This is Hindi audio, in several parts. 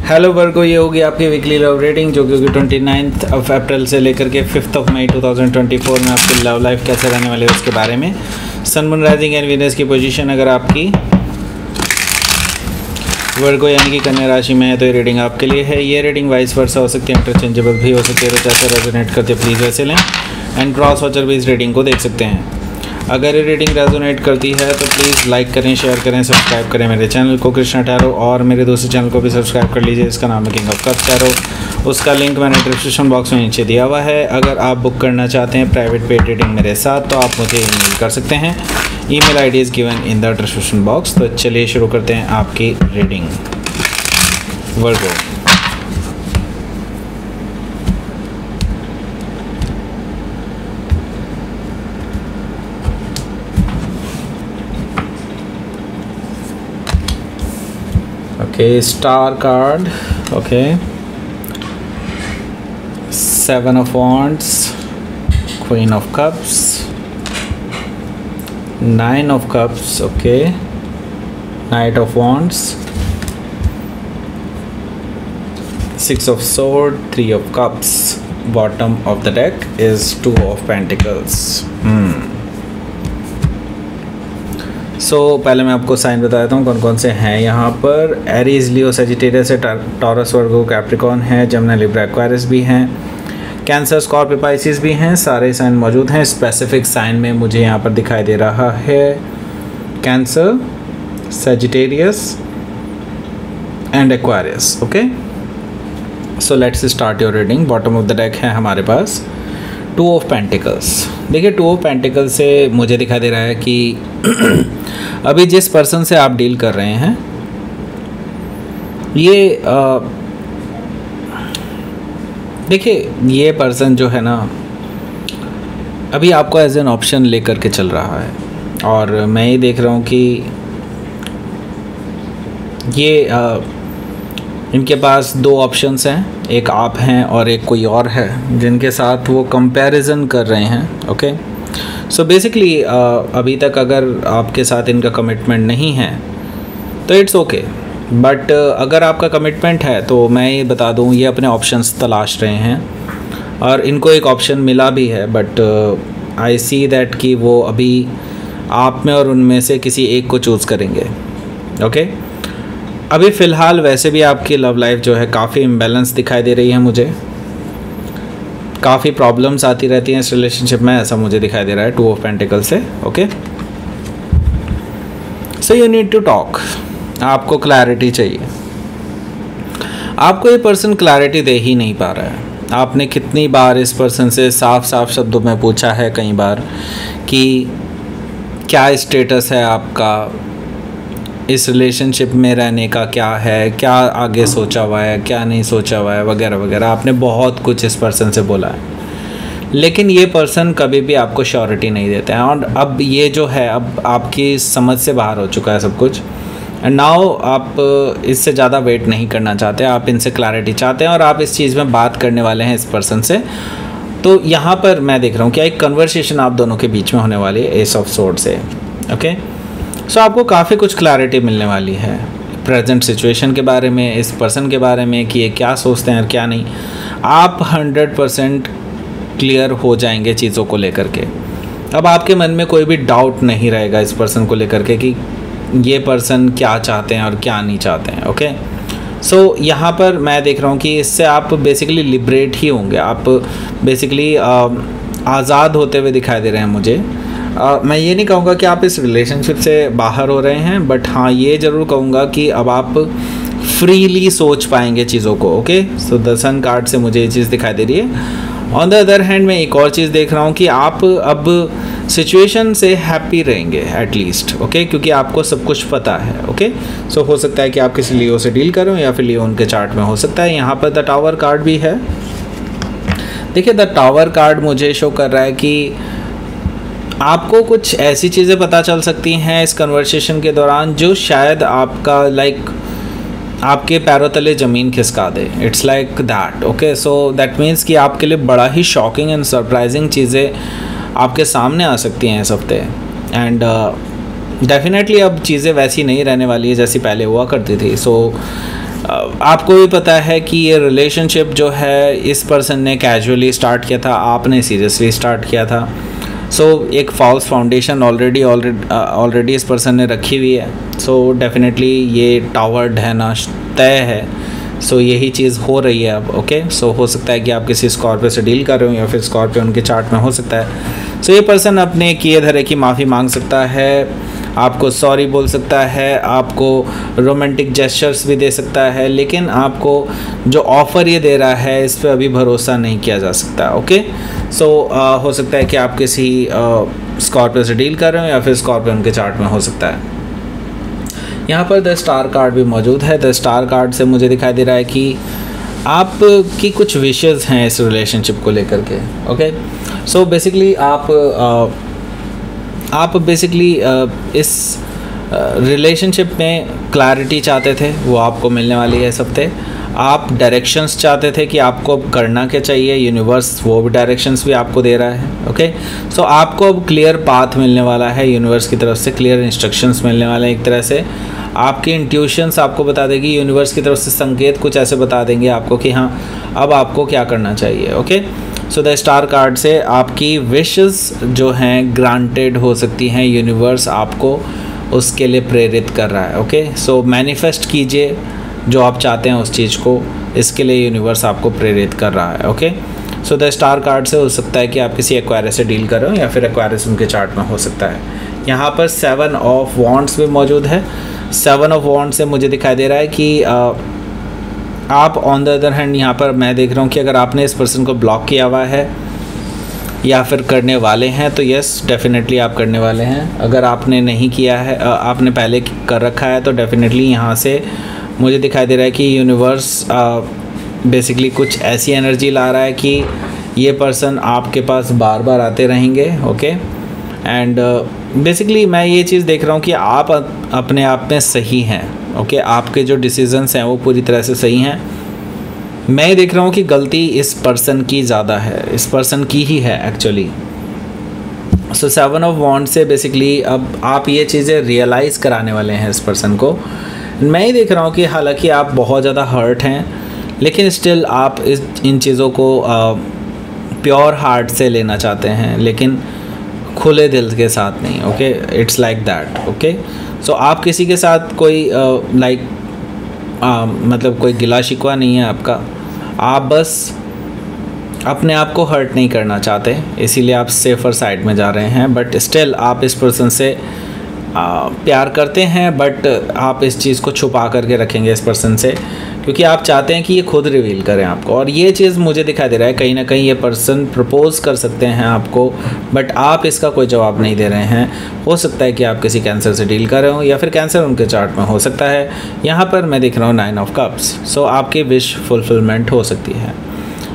हेलो वर्गो, ये होगी आपकी वीकली लव रेटिंग जो कि होगी 29 अप्रैल से लेकर के 5 मई 2024 में आपकी लव लाइफ कैसे रहने वाली है उसके बारे में। सन, मून, राइजिंग एंड वीनस की पोजीशन अगर आपकी वर्गो यानी कि कन्या राशि में है तो ये रेटिंग आपके लिए है। ये रेटिंग वाइस वर्सा हो सकती है, इंटरचेंजेबल भी हो सकती है, तो जैसे रेजोनेट करते प्लीज़ वैसे लें। एंड क्रॉस वॉचर भी इस रेटिंग को देख सकते हैं। अगर ये रेटिंग रेजोनेट करती है तो प्लीज़ लाइक करें, शेयर करें, सब्सक्राइब करें मेरे चैनल को कृष्णा टैरो, और मेरे दूसरे चैनल को भी सब्सक्राइब कर लीजिए, इसका नाम है किंग ऑफ कप्स टैरो। उसका लिंक मैंने डिस्क्रिप्शन बॉक्स में नीचे दिया हुआ है। अगर आप बुक करना चाहते हैं प्राइवेट पेड रीडिंग मेरे साथ तो आप मुझे ईमेल कर सकते हैं। Email ID is given in the description box. तो चलिए शुरू करते हैं आपकी reading. Virgo, okay, star card, okay, 7 of wands, queen of cups, 9 of cups, okay, knight of wands, 6 of sword, 3 of cups. Bottom of the deck is 2 of pentacles. पहले मैं आपको साइन बता देता हूँ कौन कौन से हैं यहाँ पर। एरीज, लियो, सजिटेरियस है, टॉरस, वर्गो, कैप्रिकॉर्न है, जमुना, लिब्रा, एक्वारियस भी हैं, कैंसर, स्कॉर्पियो, पाइसिस भी हैं। सारे साइन मौजूद हैं। स्पेसिफिक साइन में मुझे यहाँ पर दिखाई दे रहा है cancer, Sagittarius and Aquarius. Okay, so let's start your reading. Bottom of the deck है हमारे पास 2 ऑफ पेंटिकल्स। देखिए 2 ऑफ पेंटिकल से मुझे दिखाई दे रहा है कि अभी जिस पर्सन से आप डील कर रहे हैं ये देखिए ये पर्सन जो है ना अभी आपको एज एन ऑप्शन लेकर के चल रहा है, और मैं ये देख रहा हूँ कि ये इनके पास 2 ऑप्शंस हैं, एक आप हैं और एक कोई और है जिनके साथ वो कंपैरिजन कर रहे हैं। ओके, सो बेसिकली अभी तक अगर आपके साथ इनका कमिटमेंट नहीं है तो इट्स ओके, बट अगर आपका कमिटमेंट है तो मैं ये बता दूं ये अपने ऑप्शंस तलाश रहे हैं और इनको एक ऑप्शन मिला भी है, बट आई सी दैट कि वो अभी आप में और उनमें से किसी एक को चूज़ करेंगे। ओके, अभी फ़िलहाल वैसे भी आपकी लव लाइफ जो है काफ़ी इम्बैलेंस दिखाई दे रही है मुझे, काफ़ी प्रॉब्लम्स आती रहती हैं इस रिलेशनशिप में, ऐसा मुझे दिखाई दे रहा है 2 ऑफ पेंटिकल से। Okay, so you need to talk. आपको क्लैरिटी चाहिए। आपको ये पर्सन क्लैरिटी दे ही नहीं पा रहा है। आपने कितनी बार इस पर्सन से साफ साफ शब्दों में पूछा है कई बार कि क्या स्टेटस है आपका, इस रिलेशनशिप में रहने का क्या है, क्या आगे सोचा हुआ है, क्या नहीं सोचा हुआ है, वगैरह वगैरह। आपने बहुत कुछ इस पर्सन से बोला है, लेकिन ये पर्सन कभी भी आपको श्योरिटी नहीं देते हैं। और अब ये जो है अब आपकी समझ से बाहर हो चुका है सब कुछ, एंड नाउ आप इससे ज़्यादा वेट नहीं करना चाहते, आप इनसे क्लैरिटी चाहते हैं और आप इस चीज़ में बात करने वाले हैं इस पर्सन से। तो यहाँ पर मैं देख रहा हूँ क्या एक कन्वर्सेशन आप दोनों के बीच में होने वाली है एस ऑफ सोर्ड से। ओके, सो आपको काफ़ी कुछ क्लैरिटी मिलने वाली है प्रेजेंट सिचुएशन के बारे में, इस पर्सन के बारे में कि ये क्या सोचते हैं और क्या नहीं। आप 100% क्लियर हो जाएंगे चीज़ों को लेकर के। अब आपके मन में कोई भी डाउट नहीं रहेगा इस पर्सन को लेकर के कि ये पर्सन क्या चाहते हैं और क्या नहीं चाहते हैं। ओके, सो यहाँ पर मैं देख रहा हूँ कि इससे आप बेसिकली लिबरेट ही होंगे। आप बेसिकली आज़ाद होते हुए दिखाई दे रहे हैं मुझे। मैं ये नहीं कहूँगा कि आप इस रिलेशनशिप से बाहर हो रहे हैं, बट हाँ ये ज़रूर कहूँगा कि अब आप फ्रीली सोच पाएंगे चीज़ों को। Okay, so the sun card से मुझे ये चीज़ दिखाई दे रही है। ऑन द अदर हैंड मैं एक और चीज़ देख रहा हूँ कि आप अब सिचुएशन से हैप्पी रहेंगे एटलीस्ट। ओके, क्योंकि आपको सब कुछ पता है। ओके, सो हो सकता है कि आप किसी लियो से डील करें या फिर लियो उनके चार्ट में हो सकता है। यहाँ पर द टावर कार्ड भी है। देखिए द टावर कार्ड मुझे शो कर रहा है कि आपको कुछ ऐसी चीज़ें पता चल सकती हैं इस कन्वर्सेशन के दौरान जो शायद आपका आपके पैरों तले ज़मीन खिसका दे। It's like that. Okay, so that means कि आपके लिए बड़ा ही शॉकिंग एंड सरप्राइजिंग चीज़ें आपके सामने आ सकती हैं इस हफ्ते। एंड डेफिनेटली अब चीज़ें वैसी नहीं रहने वाली है जैसी पहले हुआ करती थी। सो आपको भी पता है कि ये रिलेशनशिप जो है इस पर्सन ने कैजुअली स्टार्ट किया था, आपने सीरियसली स्टार्ट किया था। सो एक फॉल्स फाउंडेशन ऑलरेडी इस पर्सन ने रखी हुई है। सो डेफिनेटली ये टावर ढहना तय है। सो यही चीज़ हो रही है अब। ओके, सो हो सकता है कि आप किसी स्कॉर्पियो से डील कर रहे हो या फिर स्कॉर्पियो उनके चार्ट में हो सकता है। सो ये पर्सन अपने किए धरे की माफ़ी मांग सकता है, आपको सॉरी बोल सकता है, आपको रोमांटिक जेस्चर्स भी दे सकता है, लेकिन आपको जो ऑफ़र ये दे रहा है इस पर अभी भरोसा नहीं किया जा सकता। ओके, सो हो सकता है कि आप किसी स्कॉर्पियो से डील कर रहे हो या फिर स्कॉर्पियो उनके चार्ट में हो सकता है। यहाँ पर द स्टार कार्ड भी मौजूद है। द स्टार कार्ड से मुझे दिखाई दे रहा है कि आप की कुछ विशेज़ हैं इस रिलेशनशिप को लेकर के। ओके, सो बेसिकली आप बेसिकली इस रिलेशनशिप में क्लैरिटी चाहते थे, वो आपको मिलने वाली है इस हफ्ते। आप डायरेक्शंस चाहते थे कि आपको अब करना क्या चाहिए, यूनिवर्स वो भी डायरेक्शंस भी आपको दे रहा है। ओके, सो आपको अब क्लियर पाथ मिलने वाला है यूनिवर्स की तरफ से, क्लियर इंस्ट्रक्शंस मिलने वाले हैं। एक तरह से आपकी इंट्यूशंस आपको बता देगी, यूनिवर्स की तरफ से संकेत कुछ ऐसे बता देंगे आपको कि हाँ अब आपको क्या करना चाहिए। Okay, so the star card से आपकी विशेस जो हैं ग्रांटेड हो सकती हैं, यूनिवर्स आपको उसके लिए प्रेरित कर रहा है। ओके, सो मैनिफेस्ट कीजिए जो आप चाहते हैं उस चीज़ को, इसके लिए यूनिवर्स आपको प्रेरित कर रहा है। Okay, so the star card से हो सकता है कि आप किसी एक्वायरस से डील कर रहे हो या फिर एक्वायरस उनके चार्ट में हो सकता है। यहाँ पर 7 ऑफ वॉन्ड्स भी मौजूद है। 7 ऑफ वॉन्ड्स से मुझे दिखाई दे रहा है कि आप ऑन द अदर हैंड यहाँ पर मैं देख रहा हूँ कि अगर आपने इस पर्सन को ब्लॉक किया हुआ है या फिर करने वाले हैं तो यस डेफिनेटली आप करने वाले हैं। अगर आपने नहीं किया है, आपने पहले कर रखा है, तो डेफिनेटली यहाँ से मुझे दिखाई दे रहा है कि यूनिवर्स बेसिकली कुछ ऐसी एनर्जी ला रहा है कि ये पर्सन आपके पास बार बार आते रहेंगे। ओके, एंड बेसिकली मैं ये चीज़ देख रहा हूँ कि आप अपने आप में सही हैं। ओके, आपके जो डिसीजंस हैं वो पूरी तरह से सही हैं। मैं देख रहा हूँ कि गलती इस पर्सन की ज़्यादा है, इस पर्सन की ही है एक्चुअली। सो 7 ऑफ वॉन्ड से बेसिकली अब आप ये चीज़ें रियलाइज़ कराने वाले हैं इस पर्सन को। मैं ही देख रहा हूँ कि हालांकि आप बहुत ज़्यादा हर्ट हैं, लेकिन स्टिल आप इन चीज़ों को प्योर हार्ट से लेना चाहते हैं, लेकिन खुले दिल के साथ नहीं। Okay, it's like that. Okay, so आप किसी के साथ कोई मतलब कोई गिला शिकवा नहीं है आपका, आप बस अपने आप को हर्ट नहीं करना चाहते, इसीलिए आप सेफ़र साइड में जा रहे हैं। बट स्टिल आप इस पर्सन से प्यार करते हैं, बट आप इस चीज़ को छुपा करके रखेंगे इस पर्सन से, क्योंकि आप चाहते हैं कि ये खुद रिवील करें आपको। और ये चीज़ मुझे दिखाई दे रहा है कहीं ना कहीं ये पर्सन प्रपोज कर सकते हैं आपको, बट आप इसका कोई जवाब नहीं दे रहे हैं। हो सकता है कि आप किसी कैंसर से डील कर रहे हो या फिर कैंसर उनके चार्ट में हो सकता है। यहाँ पर मैं देख रहा हूँ 9 ऑफ कप्स। सो आपकी विश फुलफिलमेंट हो सकती है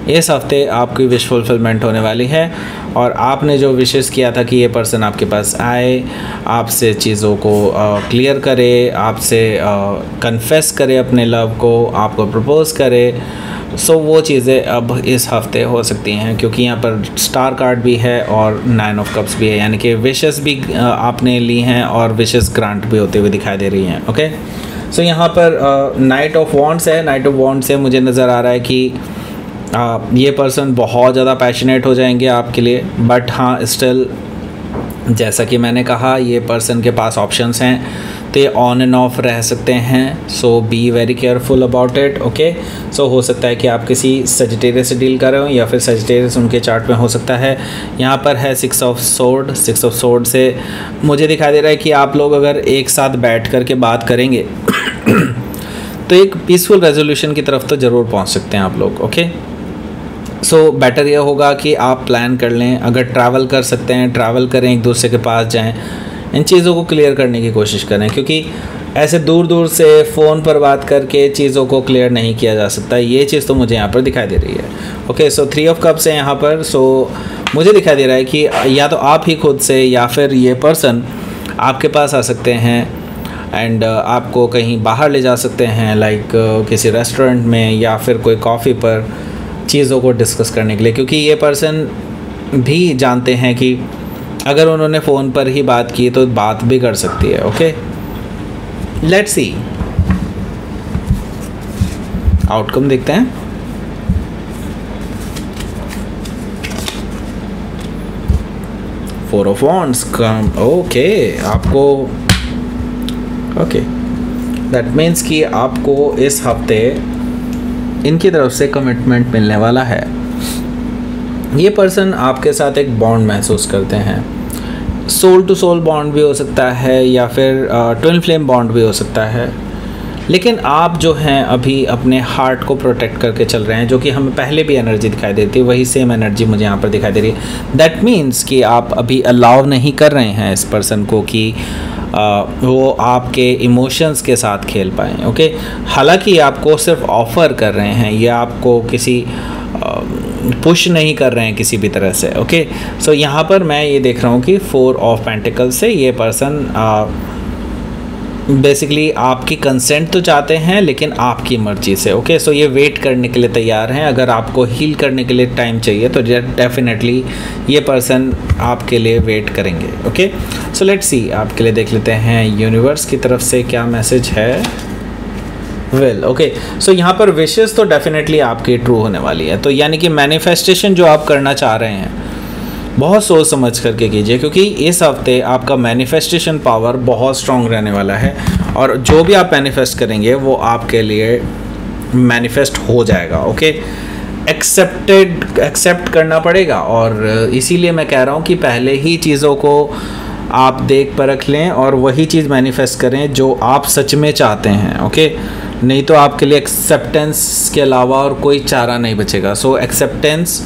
इस हफ्ते, आपकी विश फुलफिलमेंट होने वाली है। और आपने जो विशेस किया था कि ये पर्सन आपके पास आए, आपसे चीज़ों को क्लियर करे, आपसे कन्फेस करे अपने लव को, आपको प्रपोज करे, सो वो चीज़ें अब इस हफ्ते हो सकती हैं, क्योंकि यहाँ पर स्टार कार्ड भी है और 9 ऑफ कप्स भी है, यानी कि विशेस भी आपने ली हैं और विशेस ग्रांट भी होते हुए दिखाई दे रही हैं। ओके, सो यहाँ पर नाइट ऑफ वॉन्ड्स है। नाइट ऑफ वॉन्ड्स से मुझे नज़र आ रहा है कि ये पर्सन बहुत ज़्यादा पैशनेट हो जाएंगे आपके लिए, बट हाँ स्टिल जैसा कि मैंने कहा ये पर्सन के पास ऑप्शंस हैं, तो ये ऑन एंड ऑफ रह सकते हैं। So be very careful about it. Okay, so हो सकता है कि आप किसी सजिटेरियस से डील कर रहे हो या फिर सजिटेरियस उनके चार्ट में हो सकता है। यहाँ पर है 6 ऑफ सोर्ड। 6 ऑफ सोर्ड से मुझे दिखाई दे रहा है कि आप लोग अगर एक साथ बैठ कर के बात करेंगे तो एक पीसफुल रेजोल्यूशन की तरफ तो ज़रूर पहुँच सकते हैं आप लोग। ओके, सो बेटर ये होगा कि आप प्लान कर लें, अगर ट्रैवल कर सकते हैं ट्रैवल करें, एक दूसरे के पास जाएं, इन चीज़ों को क्लियर करने की कोशिश करें, क्योंकि ऐसे दूर दूर से फ़ोन पर बात करके चीज़ों को क्लियर नहीं किया जा सकता। ये चीज़ तो मुझे यहाँ पर दिखाई दे रही है। ओके, सो 3 ऑफ कप्स है यहाँ पर। सो मुझे दिखाई दे रहा है कि या तो आप ही खुद से या फिर ये पर्सन आपके पास आ सकते हैं एंड आपको कहीं बाहर ले जा सकते हैं, लाइक किसी रेस्टोरेंट में या फिर कोई कॉफ़ी पर चीज़ों को डिस्कस करने के लिए, क्योंकि ये पर्सन भी जानते हैं कि अगर उन्होंने फ़ोन पर ही बात की तो बात भी कर सकती है। Okay, let's see. आउटकम देखते हैं। Four of wands come, okay आपको, ओके दैट मीन्स कि आपको इस हफ्ते इनकी तरफ से कमिटमेंट मिलने वाला है। ये पर्सन आपके साथ एक बॉन्ड महसूस करते हैं, सोल टू सोल बॉन्ड भी हो सकता है या फिर ट्विन फ्लेम बॉन्ड भी हो सकता है, लेकिन आप जो हैं अभी अपने हार्ट को प्रोटेक्ट करके चल रहे हैं, जो कि हमें पहले भी एनर्जी दिखाई देती है, वही सेम एनर्जी मुझे यहाँ पर दिखाई दे रही है। दैट मीन्स कि आप अभी अलाउ नहीं कर रहे हैं इस पर्सन को कि वो आपके इमोशंस के साथ खेल पाएँ। ओके, हालांकि आपको सिर्फ ऑफ़र कर रहे हैं या आपको किसी पुश नहीं कर रहे हैं किसी भी तरह से। ओके, सो यहाँ पर मैं ये देख रहा हूँ कि 4 ऑफ पेंटिकल से ये पर्सन बेसिकली आपकी कंसेंट तो चाहते हैं लेकिन आपकी मर्ज़ी से। ओके, सो ये वेट करने के लिए तैयार हैं। अगर आपको हील करने के लिए टाइम चाहिए तो डेफिनेटली ये पर्सन आपके लिए वेट करेंगे। ओके, सो लेट्स सी, आपके लिए देख लेते हैं यूनिवर्स की तरफ से क्या मैसेज है। वेल ओके, सो यहाँ पर विशेस तो डेफिनेटली आपकी ट्रू होने वाली है। तो यानी कि मैनिफेस्टेशन जो आप करना चाह रहे हैं बहुत सोच समझ करके कीजिए, क्योंकि इस हफ्ते आपका मैनिफेस्टेशन पावर बहुत स्ट्रॉन्ग रहने वाला है और जो भी आप मैनिफेस्ट करेंगे वो आपके लिए मैनिफेस्ट हो जाएगा। ओके, एक्सेप्ट करना पड़ेगा और इसीलिए मैं कह रहा हूँ कि पहले ही चीज़ों को आप देख परख लें और वही चीज़ मैनिफेस्ट करें जो आप सच में चाहते हैं। ओके, नहीं तो आपके लिए एक्सेप्टेंस के अलावा और कोई चारा नहीं बचेगा। सो एक्सेप्टेंस,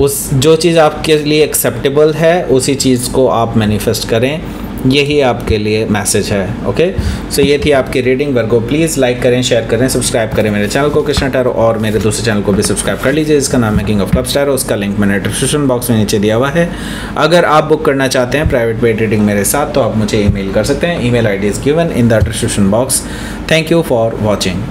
उस जो चीज़ आपके लिए एक्सेप्टेबल है उसी चीज़ को आप मैनिफेस्ट करें, यही आपके लिए मैसेज है। ओके, सो ये थी आपकी रीडिंग। वर्गो प्लीज़ लाइक करें, शेयर करें, सब्सक्राइब करें मेरे चैनल को कृष्णा टैरो, और मेरे दूसरे चैनल को भी सब्सक्राइब कर लीजिए जिसका नाम है किंग ऑफ कप्स टैरो। उसका लिंक मैंने डिस्क्रिप्शन बॉक्स में नीचे दिया हुआ है। अगर आप बुक करना चाहते हैं प्राइवेट पेड रीडिंग मेरे साथ तो आप मुझे ईमेल कर सकते हैं। Email ID is given in the description box. Thank you for watching.